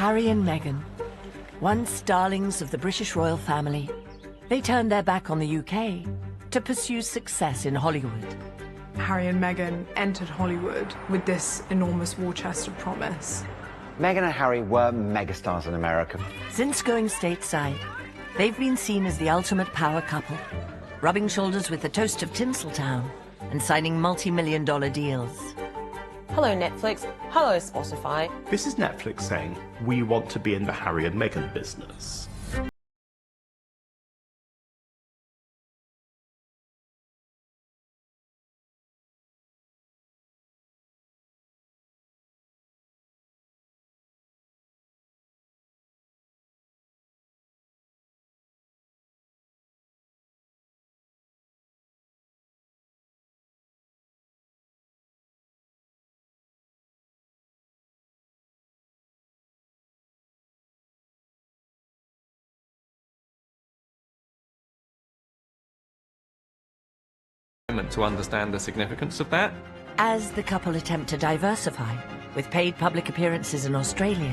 Harry and Meghan, once darlings of the British royal family, they turned their back on the UK to pursue success in Hollywood. Harry and Meghan entered Hollywood with this enormous war chest of promise. Meghan and Harry were megastars in America. Since going stateside, they've been seen as the ultimate power couple, rubbing shoulders with the toast of Tinseltown and signing multi-million-dollar deals. Hello, Netflix. Hello, Spotify. This is Netflix saying, we want to be in the Harry and Meghan business. To understand the significance of that. As the couple attempt to diversify with paid public appearances in Australia,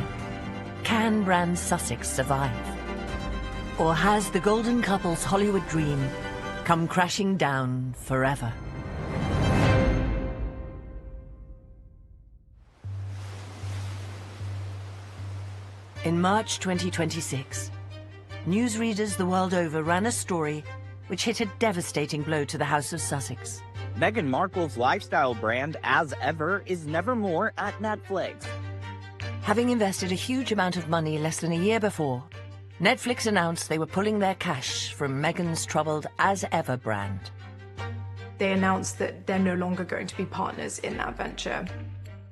can brand Sussex survive? Or has the golden couple's Hollywood dream come crashing down forever? In March 2026, newsreaders the world over ran a story which hit a devastating blow to the House of Sussex. Meghan Markle's lifestyle brand, As Ever, is nevermore at Netflix. Having invested a huge amount of money less than a year before, Netflix announced they were pulling their cash from Meghan's troubled As Ever brand. They announced that they're no longer going to be partners in that venture.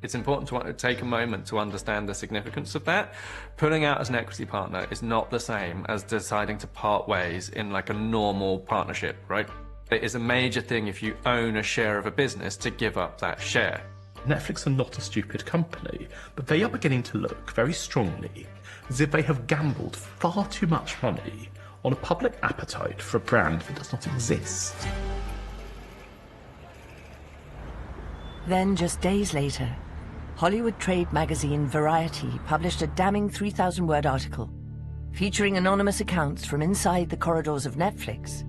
It's important to take a moment to understand the significance of that. Pulling out as an equity partner is not the same as deciding to part ways in like a normal partnership, right? It is a major thing if you own a share of a business to give up that share. Netflix are not a stupid company, but they are beginning to look very strongly as if they have gambled far too much money on a public appetite for a brand that does not exist. Then, just days later, Hollywood trade magazine Variety published a damning 3,000-word article featuring anonymous accounts from inside the corridors of Netflix,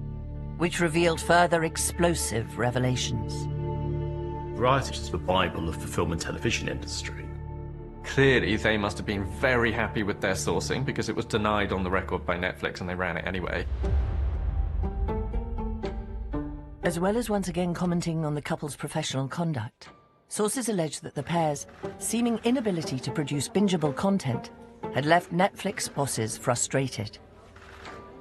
which revealed further explosive revelations. Variety is the Bible of the film and television industry. Clearly, they must have been very happy with their sourcing because it was denied on the record by Netflix and they ran it anyway. As well as once again commenting on the couple's professional conduct, sources allege that the pair's seeming inability to produce bingeable content had left Netflix bosses frustrated.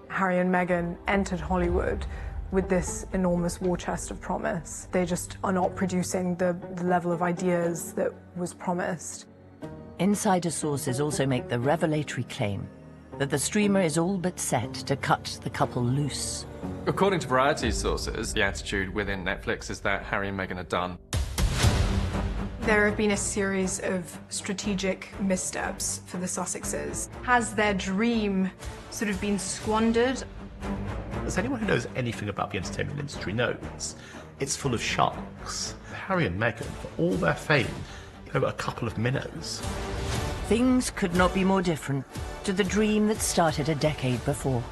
Harry and Meghan entered Hollywood with this enormous war chest of promise. They just are not producing the level of ideas that was promised. Insider sources also make the revelatory claim that the streamer is all but set to cut the couple loose. According to Variety's sources, the attitude within Netflix is that Harry and Meghan are done. There have been a series of strategic missteps for the Sussexes. Has their dream sort of been squandered? As anyone who knows anything about the entertainment industry knows, it's full of sharks. Harry and Meghan, for all their fame, they were a couple of minnows. Things could not be more different to the dream that started a decade before.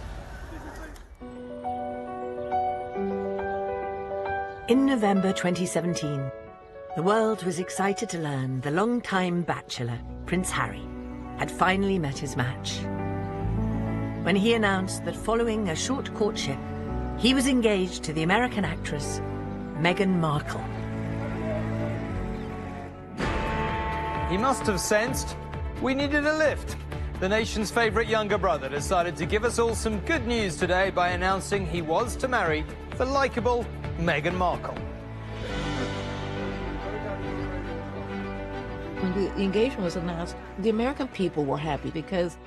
In November 2017, the world was excited to learn the long-time bachelor, Prince Harry, had finally met his match. When he announced that following a short courtship, he was engaged to the American actress, Meghan Markle. He must have sensed we needed a lift. The nation's favourite younger brother decided to give us all some good news today by announcing he was to marry the likeable Meghan Markle. When the engagement was announced, the American people were happy because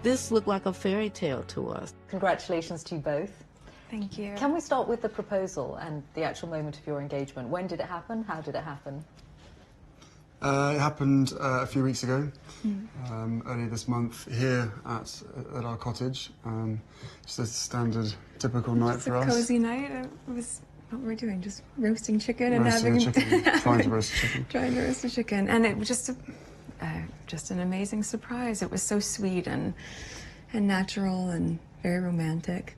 this looked like a fairy tale to us. Congratulations to you both. Thank you. Can we start with the proposal and the actual moment of your engagement? When did it happen? How did it happen? It happened a few weeks ago, earlier this month, here at our cottage. Just a standard, typical night for us. It's a cosy night. It was what we were doing, just roasting chicken and Trying to roast chicken. trying to roast a chicken. And it was just a just an amazing surprise. It was so sweet and natural and very romantic.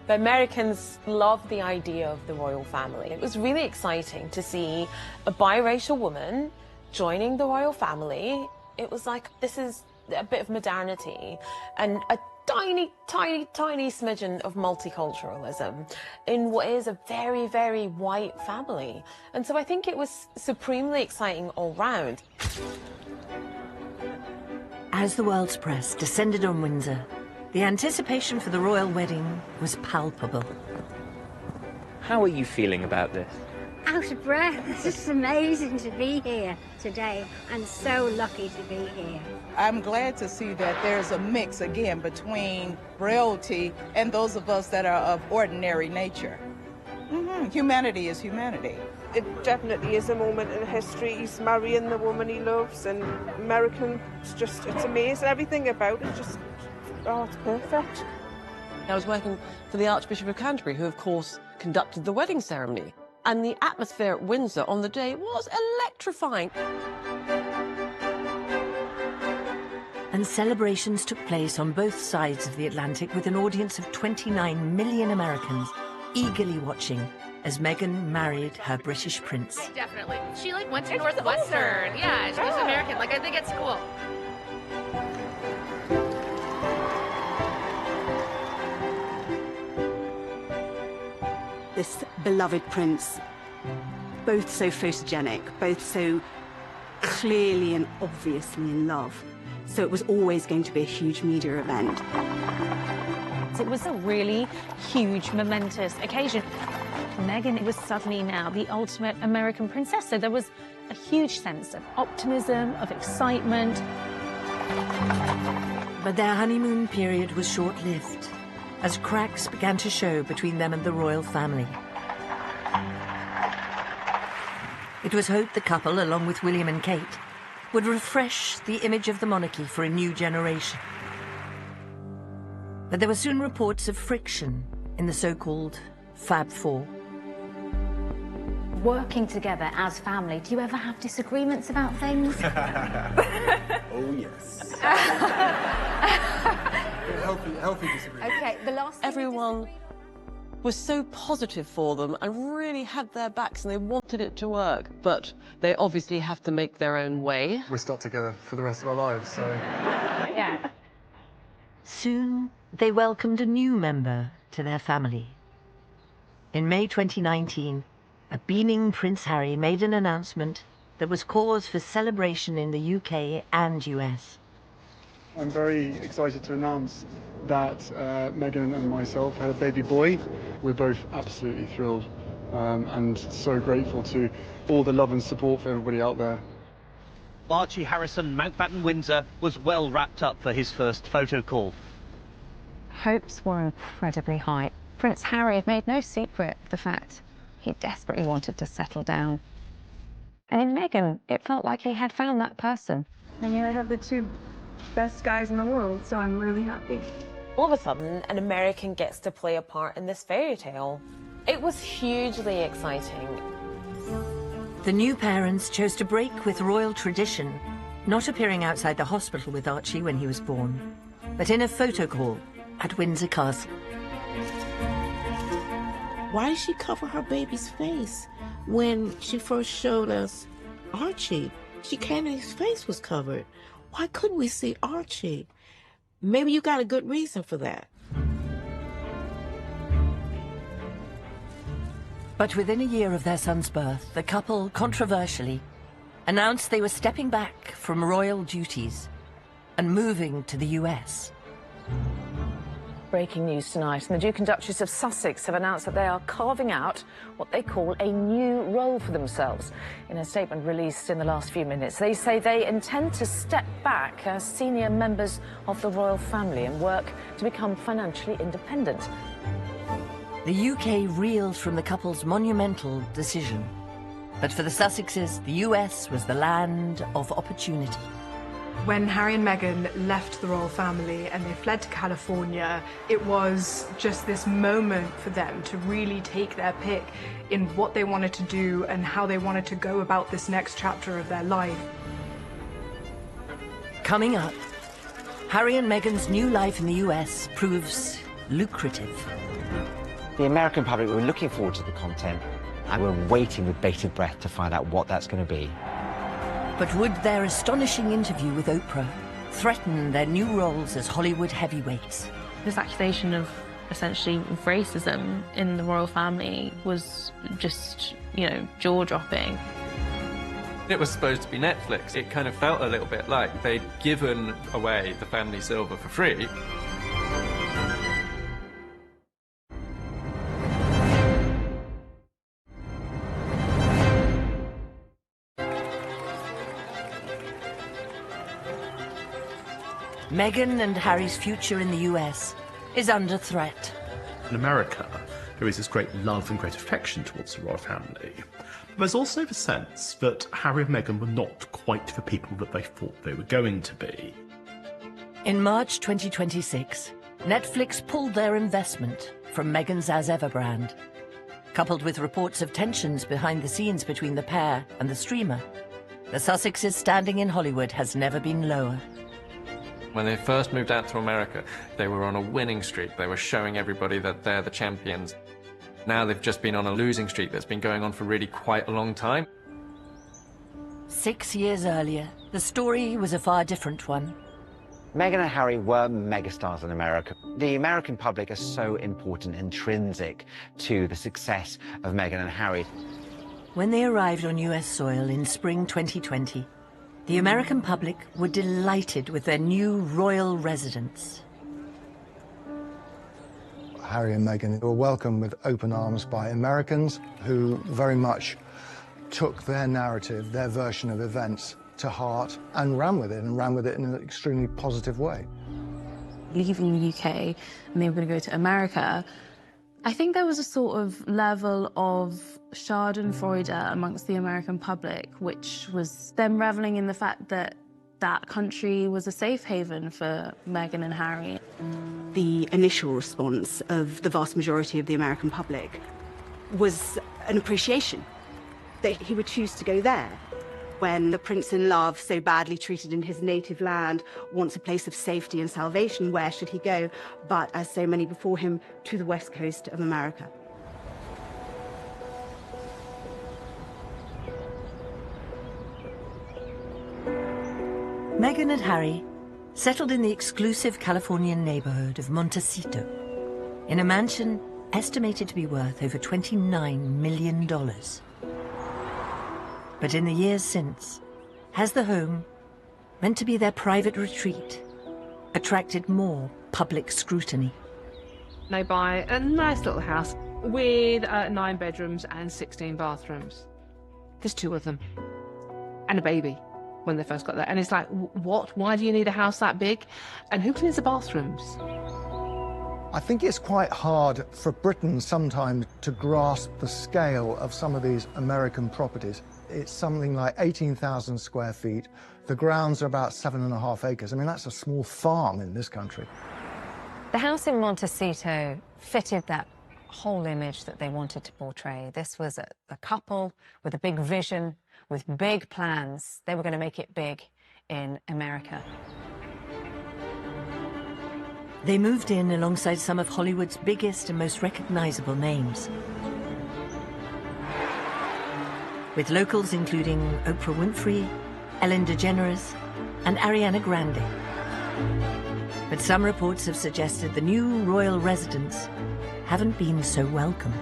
The Americans loved the idea of the royal family. It was really exciting to see a biracial woman joining the royal family. It was like, this is a bit of modernity and a tiny, tiny, tiny smidgen of multiculturalism in what is a very, very white family. And so I think it was supremely exciting all round. As the world's press descended on Windsor, the anticipation for the royal wedding was palpable. How are you feeling about this? Out of breath. It's just amazing to be here today. I'm so lucky to be here. I'm glad to see that there's a mix again between royalty and those of us that are of ordinary nature. Humanity is humanity. It definitely is a moment in history. He's marrying the woman he loves, and American, it's amazing. Everything about it just, oh, it's perfect. I was working for the Archbishop of Canterbury, who of course conducted the wedding ceremony. And the atmosphere at Windsor on the day was electrifying. And celebrations took place on both sides of the Atlantic with an audience of 29 million Americans eagerly watching as Meghan married her British prince. Definitely. She went to Northwestern. Yeah, she's American. I think it's cool. This beloved prince, both so photogenic, both so clearly and obviously in love. So it was always going to be a huge media event. It was a really huge, momentous occasion. Meghan was suddenly now the ultimate American princess, so there was a huge sense of optimism, of excitement. But their honeymoon period was short-lived, as cracks began to show between them and the royal family. It was hoped the couple, along with William and Kate, would refresh the image of the monarchy for a new generation. But there were soon reports of friction in the so-called Fab Four. Working together as family, do you ever have disagreements about things? Oh, yes. Healthy disagreement. Okay, the last everyone was so positive for them and really had their backs and they wanted it to work, but they obviously have to make their own way. We're stuck together for the rest of our lives, so... Yeah. Soon, they welcomed a new member to their family. In May 2019, a beaming Prince Harry made an announcement that was cause for celebration in the UK and US. I'm very excited to announce that Meghan and myself had a baby boy. We're both absolutely thrilled and so grateful to all the love and support for everybody out there. Archie Harrison, Mountbatten Windsor, was well wrapped up for his first photo call. Hopes were incredibly high. Prince Harry had made no secret of the fact he desperately wanted to settle down. And in Meghan, it felt like he had found that person. And you have the two best guys in the world, so I'm really happy. All of a sudden, an American gets to play a part in this fairy tale. It was hugely exciting. The new parents chose to break with royal tradition, not appearing outside the hospital with Archie when he was born, but in a photo call at Windsor Castle. Why did she cover her baby's face when she first showed us Archie? She came and his face was covered. Why couldn't we see Archie? Maybe you got a good reason for that. But within a year of their son's birth, the couple, controversially, announced they were stepping back from royal duties and moving to the US. Breaking news tonight, and the Duke and Duchess of Sussex have announced that they are carving out what they call a new role for themselves. In a statement released in the last few minutes, they say they intend to step back as senior members of the royal family and work to become financially independent. The UK reeled from the couple's monumental decision. But for the Sussexes, the US was the land of opportunity. When Harry and Meghan left the royal family and they fled to California, it was just this moment for them to really take their pick in what they wanted to do and how they wanted to go about this next chapter of their life. Coming up, Harry and Meghan's new life in the US proves lucrative. The American public were looking forward to the content, and we're waiting with bated breath to find out what that's going to be. But would their astonishing interview with Oprah threaten their new roles as Hollywood heavyweights? This accusation of essentially racism in the royal family was just, jaw-dropping. It was supposed to be Netflix. It kind of felt a little bit like they'd given away the family silver for free. Meghan and Harry's future in the US is under threat. In America, there is this great love and great affection towards the royal family. But there's also the sense that Harry and Meghan were not quite the people that they thought they were going to be. In March 2026, Netflix pulled their investment from Meghan's As Ever brand. Coupled with reports of tensions behind the scenes between the pair and the streamer, the Sussexes' standing in Hollywood has never been lower. When they first moved out to America, they were on a winning streak. They were showing everybody that they're the champions. Now they've just been on a losing streak that's been going on for really quite a long time. 6 years earlier, the story was a far different one. Meghan and Harry were megastars in America. The American public are so important, intrinsic to the success of Meghan and Harry. When they arrived on US soil in spring 2020, the American public were delighted with their new royal residence. Harry and Meghan were welcomed with open arms by Americans who very much took their narrative, their version of events to heart and ran with it in an extremely positive way. Leaving the UK, and they were going to go to America, I think there was a sort of level of schadenfreude amongst the American public, which was them reveling in the fact that that country was a safe haven for Meghan and Harry. The initial response of the vast majority of the American public was an appreciation that he would choose to go there. When the prince in love, so badly treated in his native land, wants a place of safety and salvation, where should he go but, as so many before him, to the west coast of America? Meghan and Harry settled in the exclusive Californian neighborhood of Montecito, in a mansion estimated to be worth over $29 million. But in the years since, has the home, meant to be their private retreat, attracted more public scrutiny? They buy a nice little house with 9 bedrooms and 16 bathrooms. There's 2 of them. And a baby when they first got there. And it's like, what? Why do you need a house that big? And who cleans the bathrooms? I think it's quite hard for Britain sometimes to grasp the scale of some of these American properties. It's something like 18,000 square feet. The grounds are about 7.5 acres. I mean, that's a small farm in this country. The house in Montecito fitted that whole image that they wanted to portray. This was a couple with a big vision, with big plans. They were going to make it big in America. They moved in alongside some of Hollywood's biggest and most recognizable names, with locals including Oprah Winfrey, Ellen DeGeneres, and Ariana Grande. But some reports have suggested the new royal residents haven't been so welcome.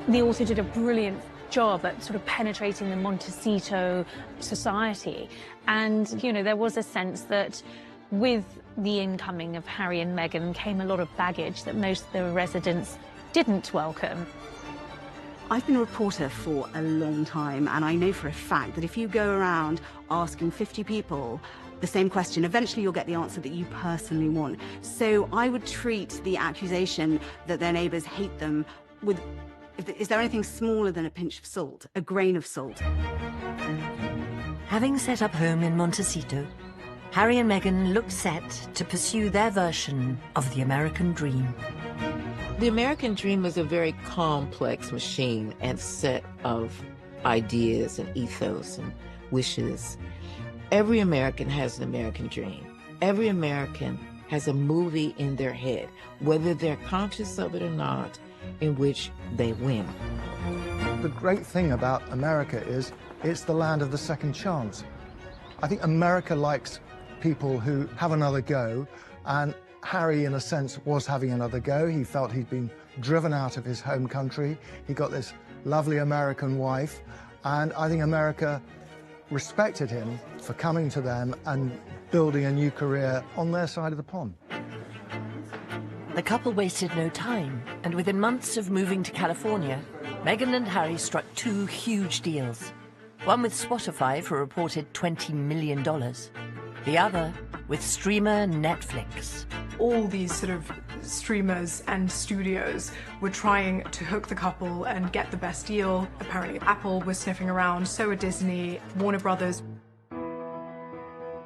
They also did a brilliant job at sort of penetrating the Montecito society. And, there was a sense that with the incoming of Harry and Meghan came a lot of baggage that most of the residents didn't welcome. I've been a reporter for a long time, and I know for a fact that if you go around asking 50 people the same question, eventually you'll get the answer that you personally want. So I would treat the accusation that their neighbours hate them with, is there anything smaller than a pinch of salt, a grain of salt? Having set up home in Montecito, Harry and Meghan look set to pursue their version of the American dream. The American dream is a very complex machine and set of ideas and ethos and wishes. Every American has an American dream. Every American has a movie in their head, whether they're conscious of it or not, in which they win. The great thing about America is it's the land of the second chance. I think America likes people who have another go, and Harry, in a sense, was having another go. He felt he'd been driven out of his home country. He got this lovely American wife, and I think America respected him for coming to them and building a new career on their side of the pond. The couple wasted no time, and within months of moving to California, Meghan and Harry struck two huge deals. One with Spotify for a reported $20 million. The other with streamer Netflix. All these sort of streamers and studios were trying to hook the couple and get the best deal. Apparently Apple was sniffing around, so were Disney, Warner Brothers.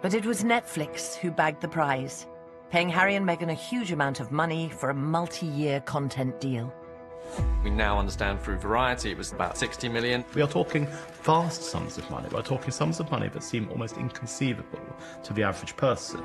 But it was Netflix who bagged the prize, paying Harry and Meghan a huge amount of money for a multi-year content deal. We now understand through Variety it was about 60 million. We are talking vast sums of money. We're talking sums of money that seem almost inconceivable to the average person.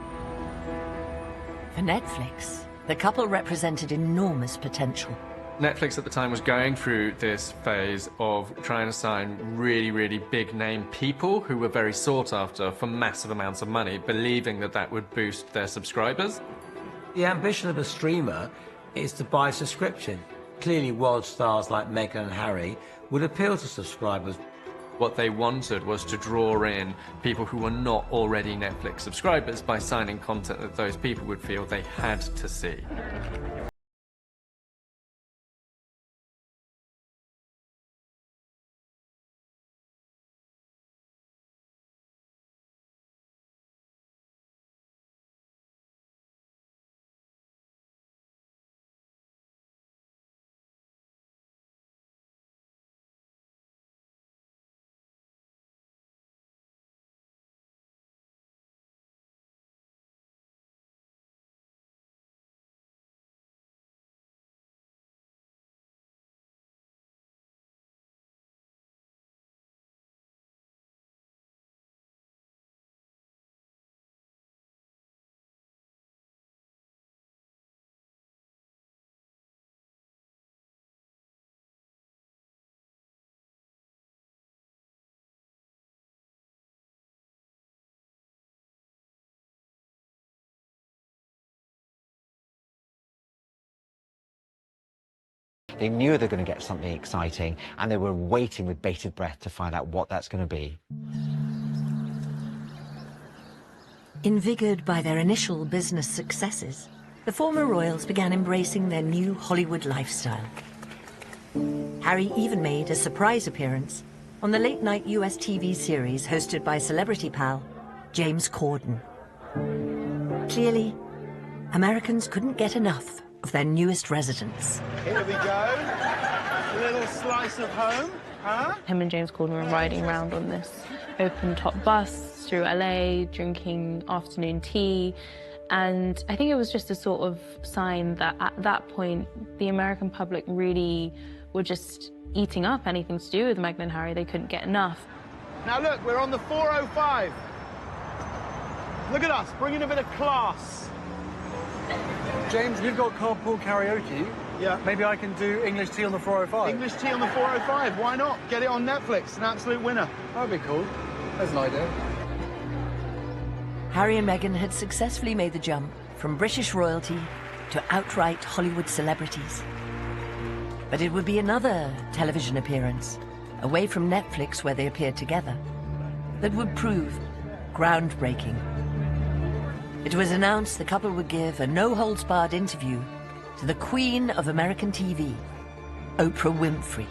For Netflix, the couple represented enormous potential. Netflix at the time was going through this phase of trying to sign really, really big name people who were very sought after for massive amounts of money, believing that that would boost their subscribers. The ambition of a streamer is to buy subscription. Clearly, world stars like Meghan and Harry would appeal to subscribers. What they wanted was to draw in people who were not already Netflix subscribers by signing content that those people would feel they had to see. They knew they were going to get something exciting, and they were waiting with bated breath to find out what that's going to be. Invigorated by their initial business successes, the former royals began embracing their new Hollywood lifestyle. Harry even made a surprise appearance on the late-night US TV series hosted by celebrity pal James Corden. Clearly, Americans couldn't get enough of their newest residents. Here we go. A little slice of home, huh? Him and James Corden were riding around on this open-top bus through LA, drinking afternoon tea, and I think it was just a sort of sign that at that point, the American public really were just eating up anything to do with Meghan and Harry. They couldn't get enough. Now look, we're on the 405. Look at us, bringing a bit of class. James, we've got carpool karaoke. Yeah. Maybe I can do English tea on the 405. English tea on the 405, why not? Get it on Netflix, an absolute winner. That'd be cool. There's an idea. Harry and Meghan had successfully made the jump from British royalty to outright Hollywood celebrities. But it would be another television appearance, away from Netflix where they appeared together, that would prove groundbreaking. It was announced the couple would give a no-holds-barred interview to the Queen of American TV, Oprah Winfrey.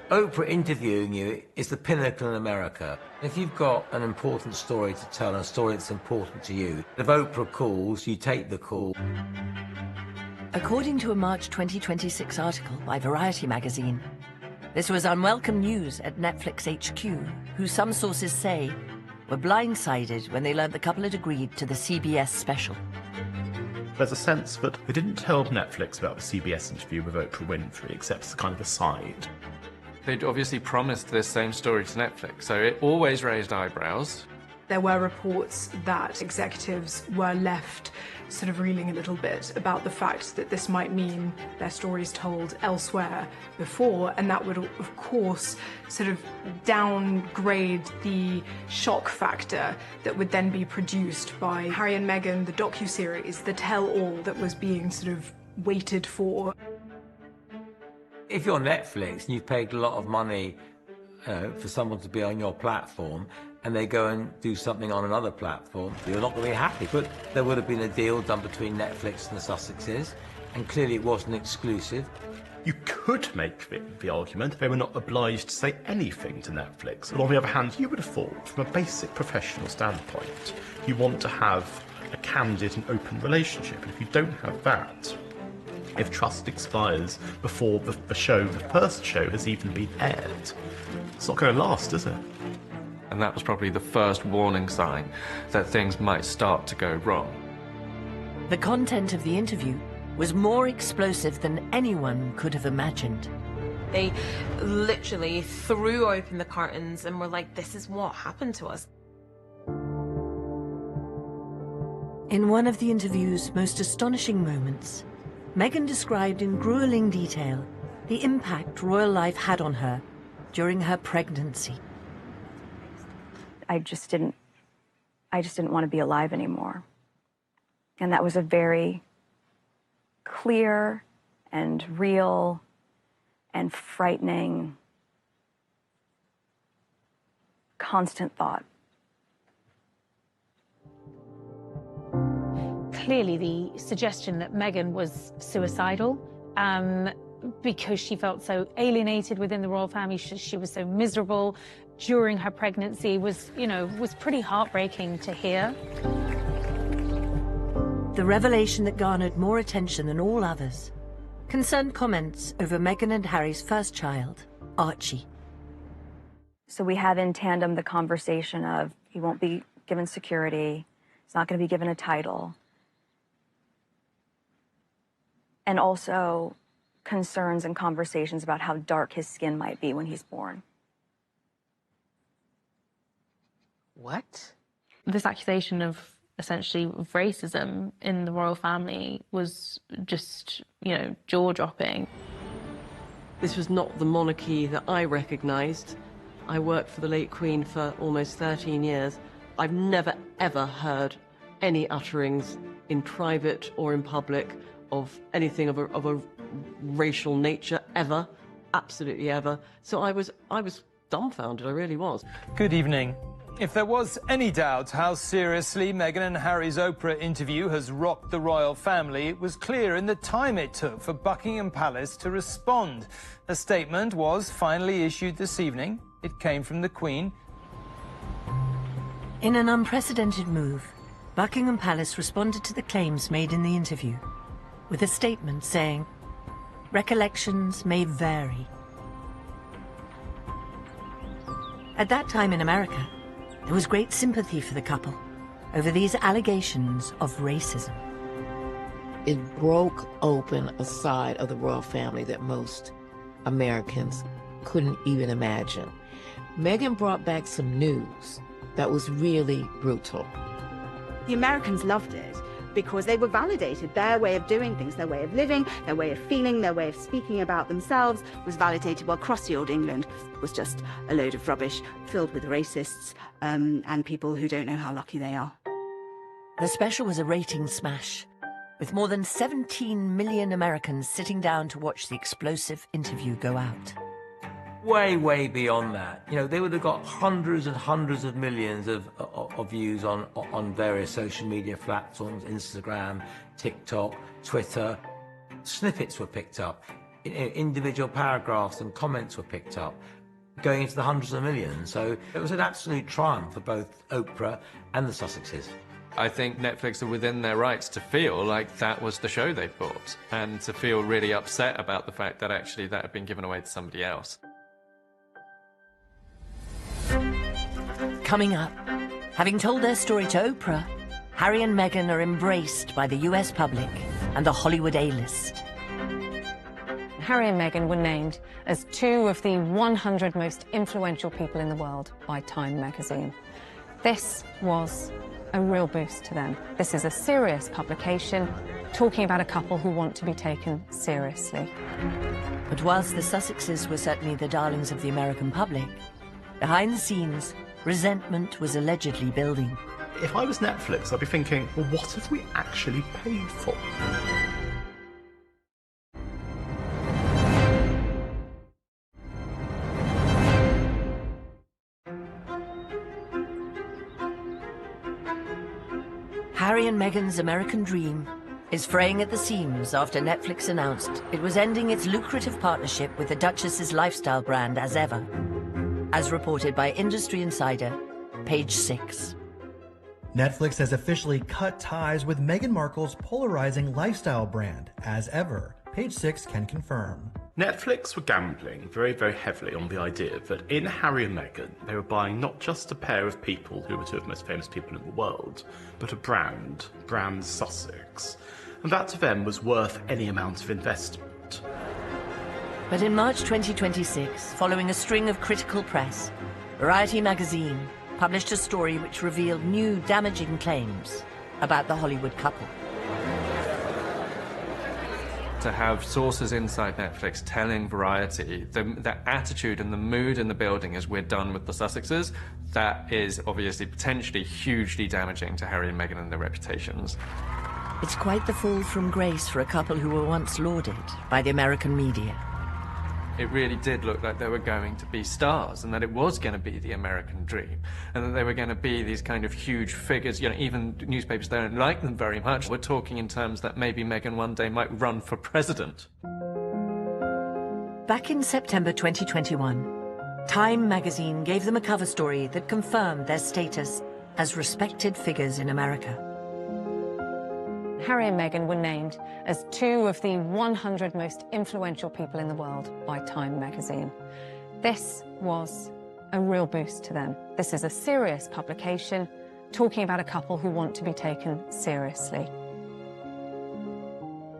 Oprah interviewing you is the pinnacle in America. If you've got an important story to tell, a story that's important to you, if Oprah calls, you take the call. According to a March 2026 article by Variety magazine, this was unwelcome news at Netflix HQ, who some sources say were blindsided when they learned the couple had agreed to the CBS special. There's a sense that they didn't tell Netflix about the CBS interview with Oprah Winfrey, except as kind of a side. They'd obviously promised this same story to Netflix, so it always raised eyebrows. There were reports that executives were left sort of reeling a little bit about the fact that this might mean their stories told elsewhere before, and that would, of course, sort of downgrade the shock factor that would then be produced by Harry and Meghan, the docuseries, the tell-all that was being sort of waited for. If you're Netflix and you've paid a lot of money for someone to be on your platform, and they go and do something on another platform, you're not going to be happy. But there would have been a deal done between Netflix and the Sussexes, and clearly it wasn't exclusive. You could make the argument they were not obliged to say anything to Netflix. But on the other hand, you would have thought, from a basic professional standpoint, you want to have a candid and open relationship. And if you don't have that, if trust expires before the first show has even been aired, it's not going to last, is it? And that was probably the first warning sign that things might start to go wrong. The content of the interview was more explosive than anyone could have imagined. They literally threw open the curtains and were like, this is what happened to us. In one of the interview's most astonishing moments, Meghan described in grueling detail the impact royal life had on her during her pregnancy. I just didn't want to be alive anymore. And that was a very clear and real and frightening, constant thought. Clearly, the suggestion that Meghan was suicidal because she felt so alienated within the royal family, she was so miserable during her pregnancy was pretty heartbreaking to hear. The revelation that garnered more attention than all others concerned comments over Meghan and Harry's first child, Archie. So we have in tandem the conversation of he won't be given security, he's not going to be given a title, and also concerns and conversations about how dark his skin might be when he's born. What? This accusation of essentially racism in the royal family was just, jaw-dropping. This was not the monarchy that I recognised. I worked for the late Queen for almost 13 years. I've never, ever heard any utterings in private or in public of anything of a racial nature, ever. Absolutely ever. So I was dumbfounded, I really was. Good evening. If there was any doubt how seriously Meghan and Harry's Oprah interview has rocked the royal family, it was clear in the time it took for Buckingham Palace to respond. A statement was finally issued this evening. It came from the Queen. In an unprecedented move, Buckingham Palace responded to the claims made in the interview with a statement saying, "Recollections may vary." At that time in America, there was great sympathy for the couple over these allegations of racism. It broke open a side of the royal family that most Americans couldn't even imagine. Meghan brought back some news that was really brutal. The Americans loved it because they were validated. Their way of doing things, their way of living, their way of feeling, their way of speaking about themselves was validated, while crusty old England was just a load of rubbish filled with racists and people who don't know how lucky they are. The special was a ratings smash, with more than 17 million Americans sitting down to watch the explosive interview go out. Way, way beyond that. They would have got hundreds and hundreds of millions of views on various social media platforms, Instagram, TikTok, Twitter. Snippets were picked up. Individual paragraphs and comments were picked up, going into the hundreds of millions. So it was an absolute triumph for both Oprah and the Sussexes. I think Netflix are within their rights to feel like that was the show they bought, and to feel really upset about the fact that actually that had been given away to somebody else. Coming up, having told their story to Oprah, Harry and Meghan are embraced by the US public and the Hollywood A-list. Harry and Meghan were named as 2 of the 100 most influential people in the world by Time magazine. This was a real boost to them. This is a serious publication talking about a couple who want to be taken seriously. But whilst the Sussexes were certainly the darlings of the American public, behind the scenes, resentment was allegedly building. If I was Netflix, I'd be thinking, well, what have we actually paid for? Harry and Meghan's American dream is fraying at the seams after Netflix announced it was ending its lucrative partnership with the Duchess's lifestyle brand as ever, as reported by industry insider Page 6. Netflix has officially cut ties with Meghan Markle's polarizing lifestyle brand, as ever. Page 6 can confirm. Netflix were gambling very, very heavily on the idea that in Harry and Meghan, they were buying not just a pair of people who were 2 of the most famous people in the world, but a brand Sussex. And that to them was worth any amount of investment. But in March 2026, following a string of critical press, Variety magazine published a story which revealed new damaging claims about the Hollywood couple. To have sources inside Netflix telling Variety the attitude and the mood in the building is we're done with the Sussexes, that is obviously potentially hugely damaging to Harry and Meghan and their reputations. It's quite the fall from grace for a couple who were once lauded by the American media. It really did look like they were going to be stars and that it was going to be the American dream and that they were going to be these kind of huge figures. You know, even newspapers don't like them very much. We're talking in terms that maybe Meghan one day might run for president. Back in September 2021, Time magazine gave them a cover story that confirmed their status as respected figures in America. Harry and Meghan were named as 2 of the 100 most influential people in the world by Time magazine. This was a real boost to them. This is a serious publication talking about a couple who want to be taken seriously.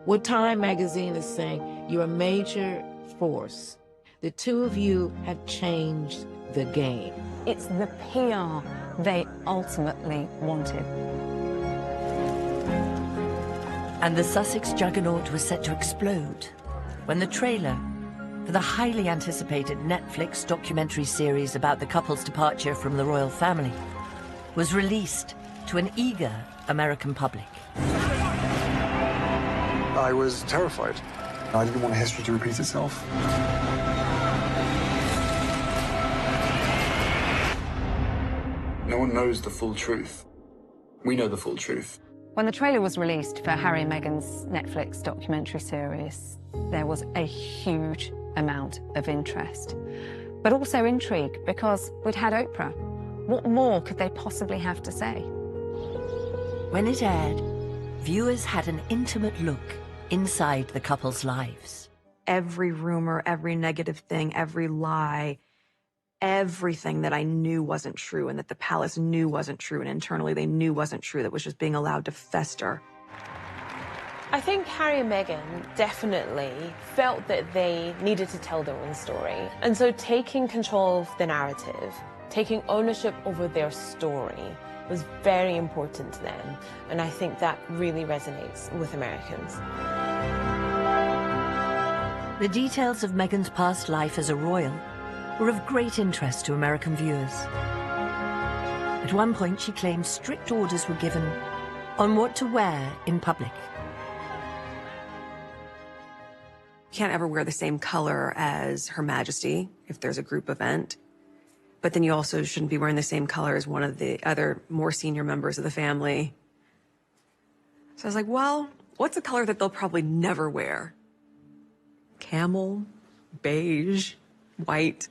What Time magazine is saying, you're a major force. The 2 of you have changed the game. It's the PR they ultimately wanted. And the Sussex juggernaut was set to explode when the trailer for the highly anticipated Netflix documentary series about the couple's departure from the royal family was released to an eager American public. I was terrified. I didn't want history to repeat itself. No one knows the full truth. We know the full truth. When the trailer was released for Harry and Meghan's Netflix documentary series, there was a huge amount of interest, but also intrigue because we'd had Oprah. What more could they possibly have to say? When it aired, viewers had an intimate look inside the couple's lives. Every rumor, every negative thing, every lie, everything that I knew wasn't true and that the palace knew wasn't true and internally they knew wasn't true, that was just being allowed to fester. I think Harry and Meghan definitely felt that they needed to tell their own story. And so taking control of the narrative, taking ownership over their story was very important to them. And I think that really resonates with Americans. The details of Meghan's past life as a royal were of great interest to American viewers. At one point, she claimed strict orders were given on what to wear in public. You can't ever wear the same color as Her Majesty if there's a group event. But then you also shouldn't be wearing the same color as one of the other more senior members of the family. So I was like, well, what's a color that they'll probably never wear? Camel, beige, white.